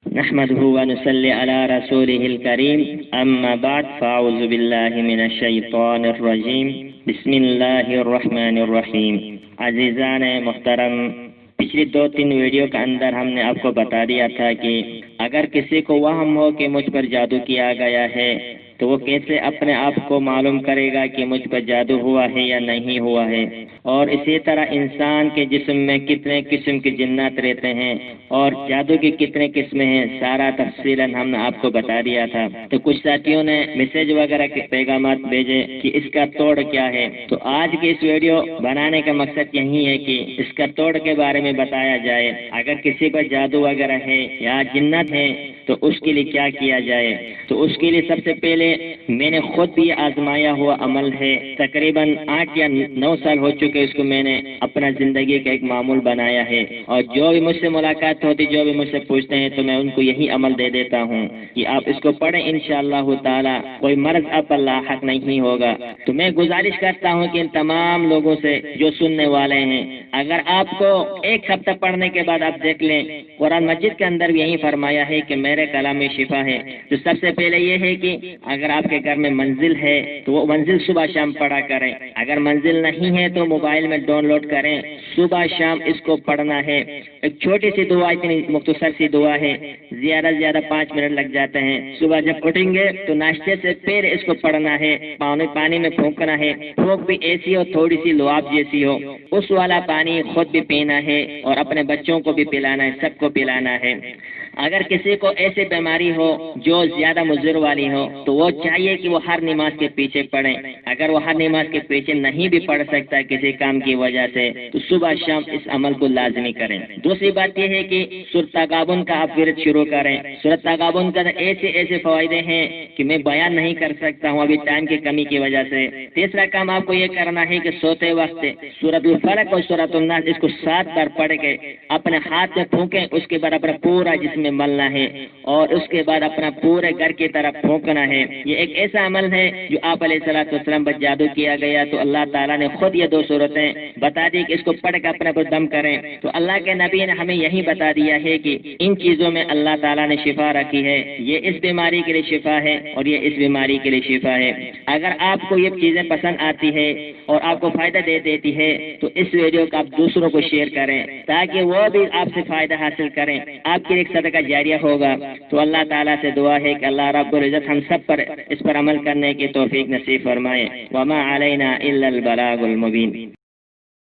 نحمده ونصلي على رسوله الكريم اما بعد فاعوذ بالله من الشیطان الرجیم بسم اللہ الرحمن الرحیم۔ عزیزان محترم، پچھلی 2-3 ویڈیو کے اندر ہم نے آپ کو بتا دیا تھا کہ اگر کسی کو وہم ہو کہ مجھ پر جادو کیا گیا ہے تو وہ کیسے اپنے آپ کو معلوم کرے گا کہ مجھ پر جادو ہوا ہے یا نہیں ہوا ہے، اور اسی طرح انسان کے جسم میں کتنے قسم کے جنات رہتے ہیں اور جادو کی کتنے قسمیں ہیں، سارا تفصیلاً ہم نے آپ کو بتا دیا تھا۔ تو کچھ ساتھیوں نے میسج وغیرہ کے پیغامات بھیجے کہ اس کا توڑ کیا ہے، تو آج کی اس ویڈیو بنانے کا مقصد یہی ہے کہ اس کا توڑ کے بارے میں بتایا جائے۔ اگر کسی پر جادو وغیرہ ہے یا جنت ہے تو اس کے لیے کیا کیا جائے۔ تو اس کے لیے سب سے پہلے میں نے خود بھی آزمایا ہوا عمل ہے، تقریباً 8 یا 9 سال ہو چکے اس کو میں نے اپنا زندگی کا ایک معمول بنایا ہے، اور جو بھی مجھ سے ملاقات ہوتی، جو بھی مجھ سے پوچھتے ہیں تو میں ان کو یہی عمل دے دیتا ہوں کہ آپ اس کو پڑھیں، انشاءاللہ تعالی کوئی مرض آپ پر لاحق نہیں ہوگا۔ تو میں گزارش کرتا ہوں کہ ان تمام لوگوں سے جو سننے والے ہیں، اگر آپ کو ایک ہفتہ پڑھنے کے بعد آپ دیکھ لیں، قرآن مجید کے اندر بھی یہی فرمایا ہے کہ میرے کلام میں شفا ہے۔ تو سب سے پہلے یہ ہے کہ اگر آپ کے گھر میں منزل ہے تو وہ منزل صبح شام پڑھا کریں، اگر منزل نہیں ہے تو موبائل میں ڈاؤن لوڈ کریں، صبح شام اس کو پڑھنا ہے۔ ایک چھوٹی سی دعا، اتنی مختصر سی دعا ہے، زیادہ سے زیادہ 5 منٹ لگ جاتے ہیں۔ صبح جب اٹھیں گے تو ناشتے سے پہلے اس کو پڑھنا ہے، پانی میں پھونکنا ہے، پھونک بھی ایسی ہو تھوڑی سی لعاب جیسی ہو، اس والا پانی خود بھی پینا ہے اور اپنے بچوں کو بھی پلانا ہے، سب کو پلانا ہے۔ اگر کسی کو ایسی بیماری ہو جو زیادہ مضر والی ہو تو وہ چاہیے کہ وہ ہر نماز کے پیچھے پڑھیں۔ اگر وہ ہر نماز کے پیچھے نہیں بھی پڑھ سکتا کسی کام کی وجہ سے تو صبح شام اس عمل کو لازمی کریں۔ دوسری بات یہ ہے کہ سورۃ تغابن کا آپ ورد شروع کریں۔ سورۃ تغابن کا ایسے فوائد ہیں کہ میں بیان نہیں کر سکتا ہوں ابھی ٹائم کی کمی کی وجہ سے۔ تیسرا کام آپ کو یہ کرنا ہے کہ سوتے وقت سورۃ الفلق اور سورۃ الناس اس کو 7 بار پڑھ کے اپنے ہاتھ میں پھونکیں، اس کے بعد اپنا پورا جسم میں ملنا ہے اور اس کے بعد اپنا پورے گھر کی طرف پھونکنا ہے۔ یہ ایک ایسا عمل ہے جو آپ علیہ الصلوۃ والسلام پر جادو کیا گیا تو اللہ تعالیٰ نے خود یہ 2 صورتیں بتا دی کہ اس کو پڑھ کے اپنے پر دم کریں۔ تو اللہ کے نبی نے ہمیں یہی بتا دیا ہے کہ ان چیزوں میں اللہ تعالیٰ نے شفا رکھی ہے، یہ اس بیماری کے لیے شفا ہے اور یہ اس بیماری کے لیے شفا ہے۔ اگر آپ کو یہ چیزیں پسند آتی ہے اور آپ کو فائدہ دے دیتی ہے تو اس ویڈیو کو آپ دوسروں کو شیئر کریں تاکہ وہ بھی آپ سے فائدہ حاصل کریں، آپ کے لیے ایک صدقہ جاریہ ہوگا۔ تو اللہ تعالیٰ سے دعا ہے کہ اللہ رب العزت ہم سب پر اس پر عمل کرنے کی توفیق نصیب فرمائے۔ وما علینا الا البلاغ المبین۔